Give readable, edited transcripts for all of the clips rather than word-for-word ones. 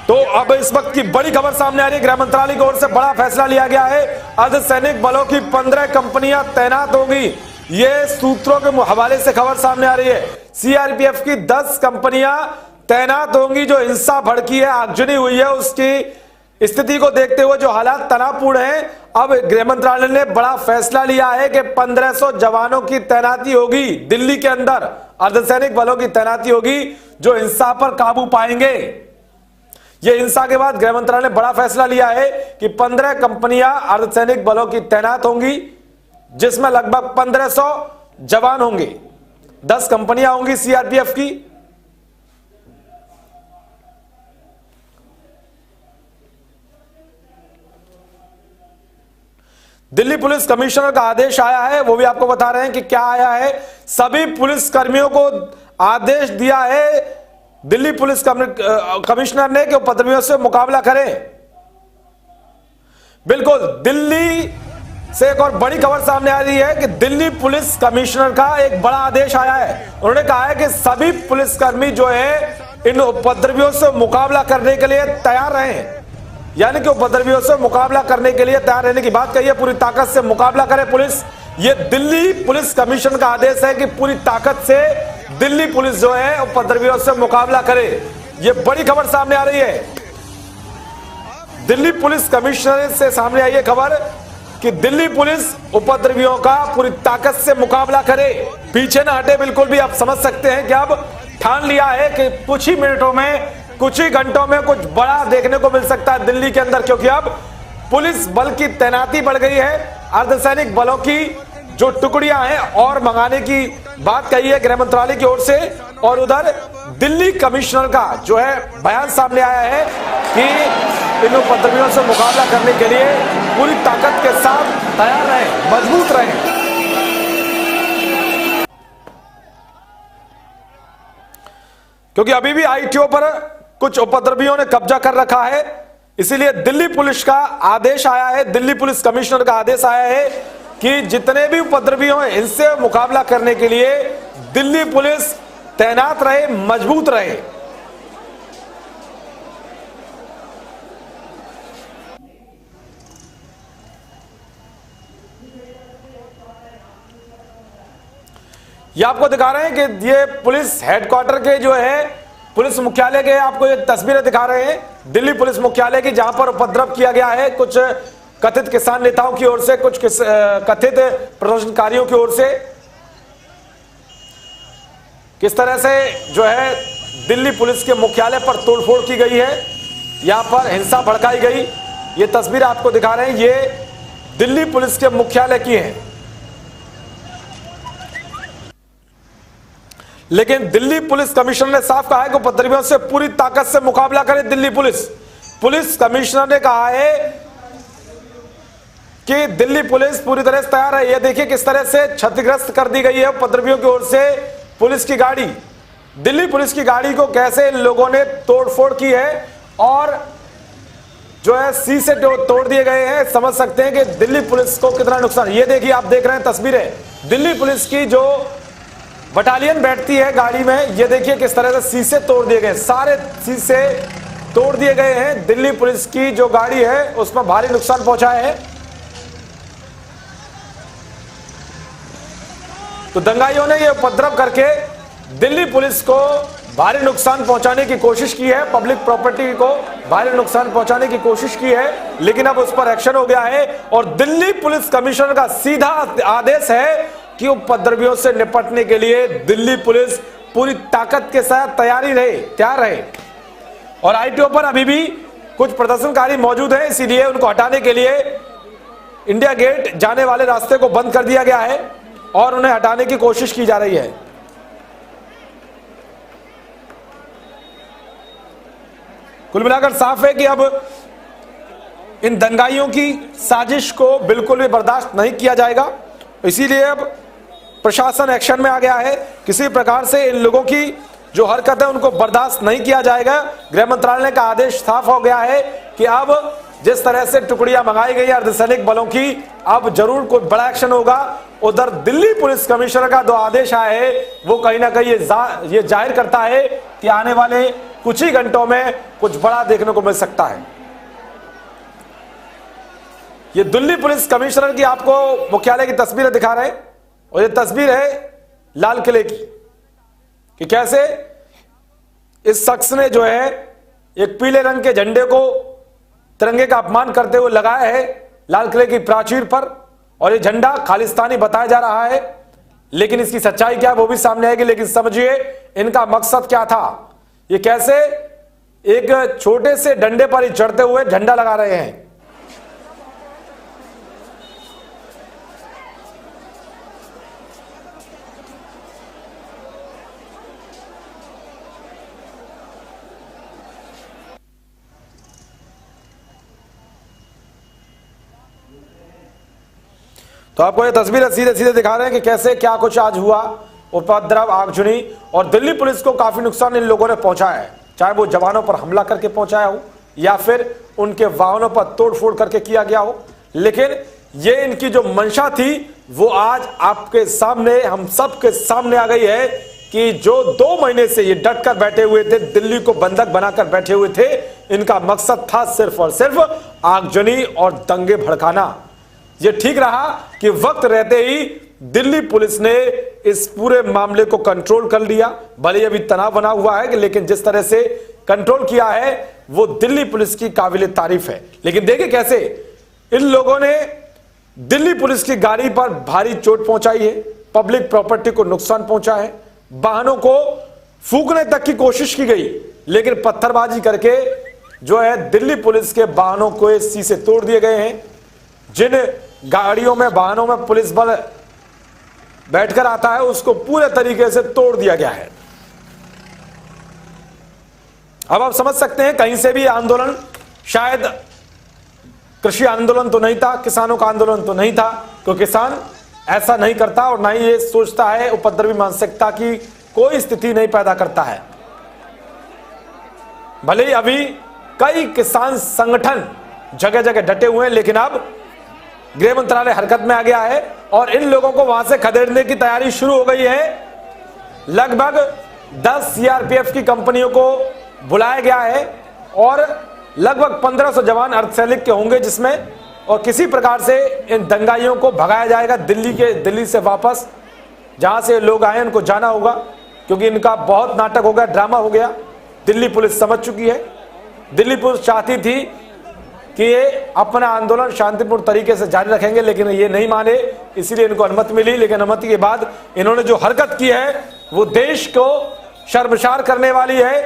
तो अब इस वक्त की बड़ी खबर सामने आ रही है, गृह मंत्रालय की ओर से बड़ा फैसला लिया गया है। अर्धसैनिक बलों की 15 कंपनियां तैनात होंगी। ये सूत्रों के हवाले से खबर सामने आ रही है। सीआरपीएफ की 10 कंपनियां तैनात होंगी। जो हिंसा भड़की है, आगजनी हुई है, उसकी स्थिति को देखते हुए जो हालात तनावपूर्ण हैं, अब गृह मंत्रालय ने बड़ा फैसला लिया है कि 1500 जवानों की तैनाती होगी दिल्ली के अंदर। अर्धसैनिक बलों की तैनाती होगी जो हिंसा पर काबू पाएंगे। यह हिंसा के बाद गृह मंत्रालय ने बड़ा फैसला लिया है कि 15 कंपनियां अर्धसैनिक बलों की तैनात होंगी, जिसमें लगभग 1500 जवान होंगे। 10 कंपनियां होंगी सीआरपीएफ की। दिल्ली पुलिस कमिश्नर का आदेश आया है, वो भी आपको बता रहे हैं कि क्या आया है। सभी पुलिस कर्मियों को आदेश दिया है दिल्ली पुलिस कमिश्नर ने कि उपद्रवियों से मुकाबला करें। बिल्कुल, दिल्ली से एक और बड़ी खबर सामने आ रही है कि दिल्ली पुलिस कमिश्नर का एक बड़ा आदेश आया है। उन्होंने कहा है कि सभी पुलिसकर्मी जो है इन उपद्रवियों से मुकाबला करने के लिए तैयार रहें। यानी कि उपद्रवियों से मुकाबला करने के लिए तैयार रहने की बात कही है। पूरी ताकत से मुकाबला करे पुलिस। ये दिल्ली पुलिस कमिश्नर का आदेश है कि पूरी ताकत से दिल्ली पुलिस जो है उपद्रवियों से मुकाबला करे। ये बड़ी खबर सामने आ रही है। दिल्ली पुलिस कमिश्नर से सामने आई है खबर कि दिल्ली पुलिस उपद्रवियों का पूरी ताकत से मुकाबला करे, पीछे ना हटे। बिल्कुल भी आप समझ सकते हैं कि अब ठान लिया है कि कुछ ही मिनटों में, कुछ ही घंटों में कुछ बड़ा देखने को मिल सकता है दिल्ली के अंदर, क्योंकि अब पुलिस बल की तैनाती बढ़ गई है। अर्धसैनिक बलों की जो टुकड़ियां हैं और मंगाने की बात कही है गृह मंत्रालय की ओर से। और उधर दिल्ली कमिश्नर का जो है बयान सामने आया है कि इन उपद्रवियों से मुकाबला करने के लिए पूरी ताकत के साथ तैयार रहें, मजबूत रहें। क्योंकि अभी भी आईटीओ पर कुछ उपद्रवियों ने कब्जा कर रखा है, इसीलिए दिल्ली पुलिस का आदेश आया है, दिल्ली पुलिस कमिश्नर का आदेश आया है कि जितने भी उपद्रवी हैं इनसे मुकाबला करने के लिए दिल्ली पुलिस तैनात रहे, मजबूत रहे। ये आपको दिखा रहे हैं कि ये पुलिस हेडक्वार्टर के जो है पुलिस मुख्यालय के आपको ये तस्वीरें दिखा रहे हैं, दिल्ली पुलिस मुख्यालय की, जहां पर उपद्रव किया गया है कुछ कथित किसान नेताओं की ओर से, कुछ कथित प्रदर्शनकारियों की ओर से। किस तरह से जो है दिल्ली पुलिस के मुख्यालय पर तोड़फोड़ की गई है, यहां पर हिंसा भड़काई गई। ये तस्वीर आपको दिखा रहे हैं, ये दिल्ली पुलिस के मुख्यालय की है। लेकिन दिल्ली पुलिस कमिश्नर ने साफ कहा है कि उपद्रवियों से पूरी ताकत से मुकाबला करे दिल्ली पुलिस। पुलिस कमिश्नर ने कहा है कि दिल्ली पुलिस पूरी तरह से तैयार है। यह देखिए किस तरह से क्षतिग्रस्त कर दी गई है उपद्रवियों की ओर से पुलिस की गाड़ी। दिल्ली पुलिस की गाड़ी को कैसे इन लोगों ने तोड़फोड़ की है और जो है शीशे तोड़ दिए गए हैं। समझ सकते हैं कि दिल्ली पुलिस को कितना नुकसान। ये देखिए, आप देख रहे हैं तस्वीरें, दिल्ली पुलिस की जो बटालियन बैठती है गाड़ी में, ये देखिए किस तरह से शीशे तोड़ दिए गए, सारे शीशे तोड़ दिए गए हैं। दिल्ली पुलिस की जो गाड़ी है उसमें भारी नुकसान पहुंचा है। तो दंगाइयों ने यह उपद्रव करके दिल्ली पुलिस को भारी नुकसान पहुंचाने की कोशिश की है, पब्लिक प्रॉपर्टी को भारी नुकसान पहुंचाने की कोशिश की है। लेकिन अब उस पर एक्शन हो गया है और दिल्ली पुलिस कमिश्नर का सीधा आदेश है कि उपद्रवियों से निपटने के लिए दिल्ली पुलिस पूरी ताकत के साथ तैयार रहे। और आईटीओ पर अभी भी कुछ प्रदर्शनकारी मौजूद हैं, इसीलिए उनको हटाने के लिए इंडिया गेट जाने वाले रास्ते को बंद कर दिया गया है और उन्हें हटाने की कोशिश की जा रही है। कुल मिलाकर साफ है कि अब इन दंगाइयों की साजिश को बिल्कुल भी बर्दाश्त नहीं किया जाएगा। इसीलिए अब प्रशासन एक्शन में आ गया है। किसी प्रकार से इन लोगों की जो हरकत है उनको बर्दाश्त नहीं किया जाएगा। गृह मंत्रालय का आदेश साफ हो गया है कि अब जिस तरह से टुकड़ियां मंगाई गई अर्धसैनिक बलों की, अब जरूर कोई बड़ा एक्शन होगा। उधर दिल्ली पुलिस कमिश्नर का जो आदेश आया है वो कहीं ना कहीं ये जाहिर करता है कि आने वाले कुछ ही घंटों में कुछ बड़ा देखने को मिल सकता है। ये दिल्ली पुलिस कमिश्नर की आपको मुख्यालय की तस्वीरें दिखा रहे हैं, और ये तस्वीर है लाल किले की, कि कैसे इस शख्स ने जो है एक पीले रंग के झंडे को तिरंगे का अपमान करते हुए लगाया है लाल किले की प्राचीर पर, और ये झंडा खालिस्तानी बताया जा रहा है। लेकिन इसकी सच्चाई क्या है वो भी सामने आएगी। लेकिन समझिए इनका मकसद क्या था, ये कैसे एक छोटे से डंडे पर ही चढ़ते हुए झंडा लगा रहे हैं। तो आपको ये तस्वीर सीधे सीधे दिखा रहे हैं कि कैसे क्या कुछ आज हुआ, उपद्रव, आगजनी, और दिल्ली पुलिस को काफी नुकसान इन लोगों ने पहुंचाया है, चाहे वो जवानों पर हमला करके पहुंचाया हो या फिर उनके वाहनों पर तोड़फोड़ करके किया गया हो। लेकिन ये इनकी जो मंशा थी वो आज आपके सामने, हम सबके सामने आ गई है कि जो 2 महीने से ये डट कर बैठे हुए थे, दिल्ली को बंधक बनाकर बैठे हुए थे, इनका मकसद था सिर्फ और सिर्फ आगजनी और दंगे भड़काना। ये ठीक रहा कि वक्त रहते ही दिल्ली पुलिस ने इस पूरे मामले को कंट्रोल कर लिया। भले अभी तनाव बना हुआ है, लेकिन जिस तरह से कंट्रोल किया है वो दिल्ली पुलिस की काबिले तारीफ है। लेकिन देखिए कैसे इन लोगों ने दिल्ली पुलिस की गाड़ी पर भारी चोट पहुंचाई है, पब्लिक प्रॉपर्टी को नुकसान पहुंचा है, वाहनों को फूंकने तक की कोशिश की गई, लेकिन पत्थरबाजी करके जो है दिल्ली पुलिस के वाहनों को शीशे तोड़ दिए गए हैं। जिन गाड़ियों में, वाहनों में पुलिस बल बैठकर आता है उसको पूरे तरीके से तोड़ दिया गया है। अब आप समझ सकते हैं कहीं से भी आंदोलन, शायद कृषि आंदोलन तो नहीं था, किसानों का आंदोलन तो नहीं था, क्योंकि किसान ऐसा नहीं करता और ना ही ये सोचता है, उपद्रवी मानसिकता की कोई स्थिति नहीं पैदा करता है। भले ही अभी कई किसान संगठन जगह जगह डटे हुए हैं, लेकिन अब गृह मंत्रालय हरकत में आ गया है और इन लोगों को वहां से खदेड़ने की तैयारी शुरू हो गई है। लगभग 10 सीआरपीएफ की कंपनियों को बुलाया गया है और लगभग 1500 जवान अर्धसैनिक के होंगे जिसमें, और किसी प्रकार से इन दंगाइयों को भगाया जाएगा दिल्ली से वापस, जहां से लोग आए उनको जाना होगा, क्योंकि इनका बहुत नाटक हो गया, ड्रामा हो गया। दिल्ली पुलिस समझ चुकी है। दिल्ली पुलिस चाहती थी कि ये अपना आंदोलन शांतिपूर्ण तरीके से जारी रखेंगे, लेकिन ये नहीं माने, इसीलिए इनको अनुमति मिली। लेकिन अनुमति के बाद इन्होंने जो हरकत की है वो देश को शर्मसार करने वाली है,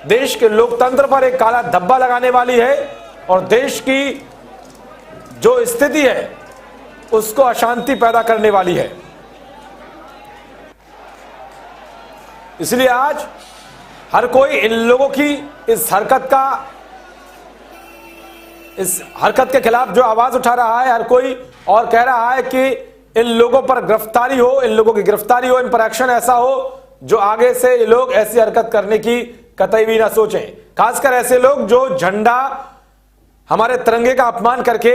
देश के लोकतंत्र पर एक काला धब्बा लगाने वाली है और देश की जो स्थिति है उसको अशांति पैदा करने वाली है। इसलिए आज हर कोई इन लोगों की इस हरकत के खिलाफ जो आवाज उठा रहा है, हर कोई, और कह रहा है कि इन लोगों पर गिरफ्तारी हो, इन लोगों की गिरफ्तारी हो, इन पर एक्शन ऐसा हो जो आगे से ये लोग ऐसी हरकत करने की कतई भी ना सोचें। खासकर ऐसे लोग जो झंडा, हमारे तिरंगे का अपमान करके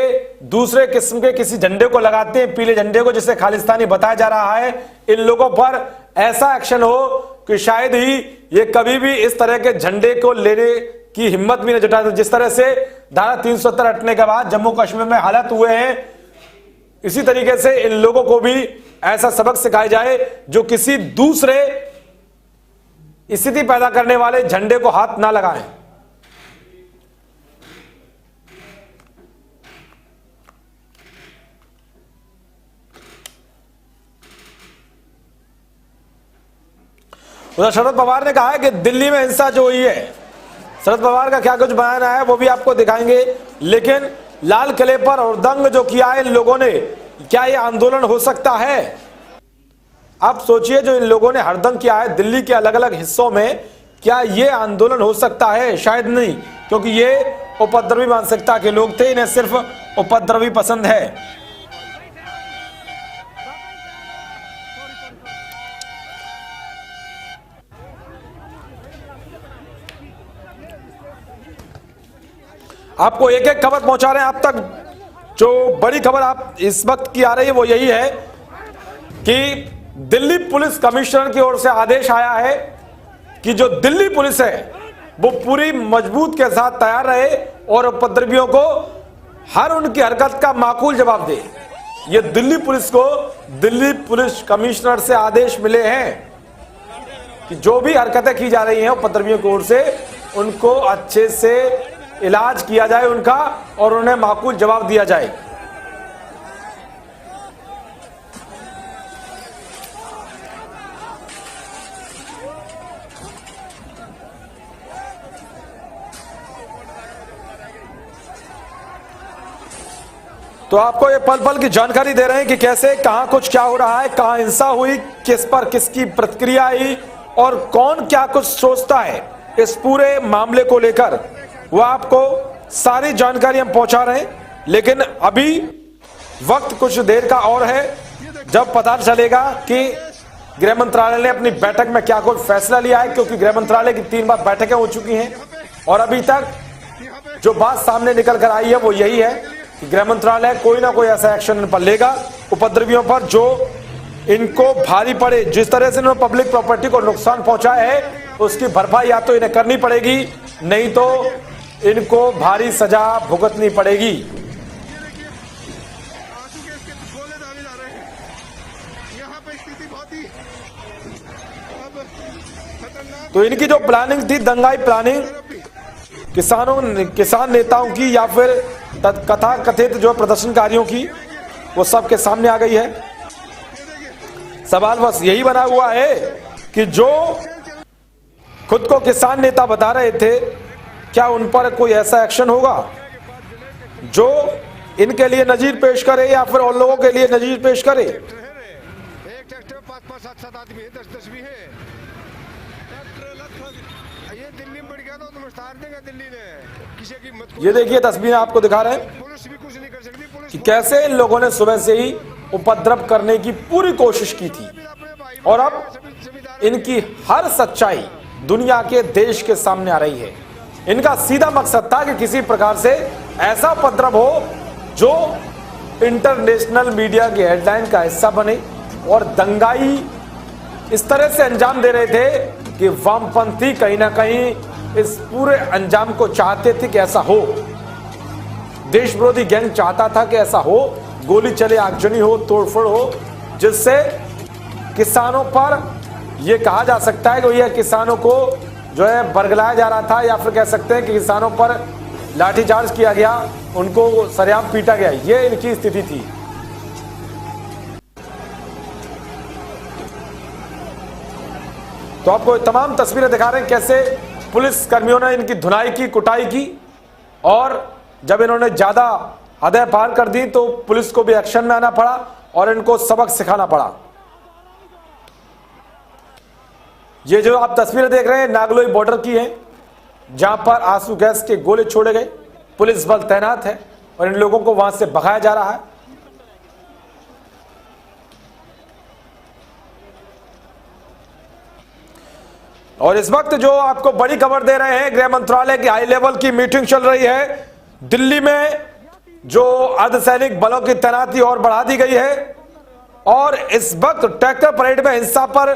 दूसरे किस्म के किसी झंडे को लगाते हैं, पीले झंडे को, जिसे खालिस्तानी बताया जा रहा है। इन लोगों पर ऐसा एक्शन हो कि शायद ही ये कभी भी इस तरह के झंडे को लेने की हिम्मत भी न जुटाते। जिस तरह से धारा 370 हटने के बाद जम्मू कश्मीर में हालात हुए हैं, इसी तरीके से इन लोगों को भी ऐसा सबक सिखाया जाए जो किसी दूसरे स्थिति पैदा करने वाले झंडे को हाथ ना लगाएं। उधर शरद पवार ने कहा है कि दिल्ली में हिंसा जो हुई है, शरद पवार का क्या कुछ बयान आया है वो भी आपको दिखाएंगे। लेकिन लाल किले पर हुड़दंग जो किया है इन लोगों ने, क्या ये आंदोलन हो सकता है? आप सोचिए, जो इन लोगों ने हड़दंग किया है दिल्ली के अलग अलग हिस्सों में, क्या ये आंदोलन हो सकता है? शायद नहीं, क्योंकि ये उपद्रवी मानसिकता के लोग थे, इन्हें सिर्फ उपद्रवी पसंद है। आपको एक एक खबर पहुंचा रहे हैं। आप तक जो बड़ी खबर आप इस वक्त की आ रही है वो यही है कि दिल्ली पुलिस कमिश्नर की ओर से आदेश आया है कि जो दिल्ली पुलिस है वो पूरी मजबूत के साथ तैयार रहे और उपद्रवियों को हर उनकी हरकत का माकूल जवाब दे। ये दिल्ली पुलिस को दिल्ली पुलिस कमिश्नर से आदेश मिले हैं कि जो भी हरकतें की जा रही हैं उपद्रवियों की ओर से, उनको अच्छे से इलाज किया जाए उनका और उन्हें माकूल जवाब दिया जाए। तो आपको ये पल पल की जानकारी दे रहे हैं कि कैसे कहां कुछ क्या हो रहा है, कहां हिंसा हुई, किस पर किसकी प्रतिक्रिया आई और कौन क्या कुछ सोचता है इस पूरे मामले को लेकर, वो आपको सारी जानकारी हम पहुंचा रहे हैं। लेकिन अभी वक्त कुछ देर का और है जब पता चलेगा कि गृह मंत्रालय ने अपनी बैठक में क्या कोई फैसला लिया है, क्योंकि गृह मंत्रालय की 3 बार बैठकें हो चुकी हैं और अभी तक जो बात सामने निकल कर आई है वो यही है कि गृह मंत्रालय कोई ना कोई ऐसा एक्शन इन पर लेगा उपद्रवियों पर जो इनको भारी पड़े। जिस तरह से इन्होंने पब्लिक प्रॉपर्टी को नुकसान पहुंचाया है उसकी भरपाई या तो इन्हें करनी पड़ेगी, नहीं तो इनको भारी सजा भुगतनी पड़ेगी। तो इनकी जो प्लानिंग थी, दंगाई प्लानिंग किसान नेताओं की या फिर कथा कथित जो प्रदर्शनकारियों की, वो सब के सामने आ गई है। सवाल बस यही बना हुआ है कि जो खुद को किसान नेता बता रहे थे, क्या उन पर कोई ऐसा एक्शन होगा जो इनके लिए नजीर पेश करे या फिर और लोगों के लिए नजीर पेश करे। एक ट्रैक्टर 5-5, 7-7 आदमी है, 10-10 भी है। ये दिल्ली में बढ़ गया तो तुम स्टार देगा दिल्ली ने किसी की मत। ये देखिए तस्वीरें आपको दिखा रहे हैं पुलिस भी कुछ नहीं कर सकती। पुलिस कि कैसे इन लोगों ने सुबह से ही उपद्रव करने की पूरी कोशिश की थी और अब इनकी हर सच्चाई दुनिया के देश के सामने आ रही है। इनका सीधा मकसद था कि किसी प्रकार से ऐसा उपद्रव हो जो इंटरनेशनल मीडिया की हेडलाइन का हिस्सा बने और दंगाई इस तरह से अंजाम दे रहे थे कि वामपंथी कहीं ना कहीं इस पूरे अंजाम को चाहते थे कि ऐसा हो। देश विरोधी गैंग चाहता था कि ऐसा हो, गोली चले, आगजनी हो, तोड़फोड़ हो, जिससे किसानों पर यह कहा जा सकता है कि यह किसानों को जो है बरगलाया जा रहा था या फिर कह सकते हैं कि किसानों पर लाठीचार्ज किया गया, उनको सरेआम पीटा गया। यह इनकी स्थिति थी। तो आपको तमाम तस्वीरें दिखा रहे हैं कैसे पुलिस कर्मियों ने इनकी धुनाई की, कुटाई की और जब इन्होंने ज्यादा हदें पार कर दी तो पुलिस को भी एक्शन में आना पड़ा और इनको सबक सिखाना पड़ा। ये जो आप तस्वीरें देख रहे हैं नागलोई बॉर्डर की हैं, जहां पर आंसू गैस के गोले छोड़े गए, पुलिस बल तैनात है और इन लोगों को वहां से भगाया जा रहा है। और इस वक्त जो आपको बड़ी खबर दे रहे हैं, गृह मंत्रालय की हाई लेवल की मीटिंग चल रही है। दिल्ली में जो अर्धसैनिक बलों की तैनाती और बढ़ा दी गई है और इस वक्त ट्रैक्टर परेड में हिंसा पर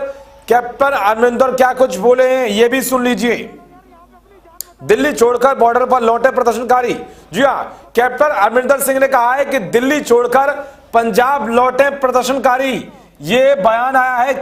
कैप्टन अमरिंदर क्या कुछ बोले हैं ये भी सुन लीजिए। दिल्ली छोड़कर बॉर्डर पर लौटे प्रदर्शनकारी। जी हां, कैप्टन अमरिंदर सिंह ने कहा है कि दिल्ली छोड़कर पंजाब लौटे प्रदर्शनकारी। ये बयान आया है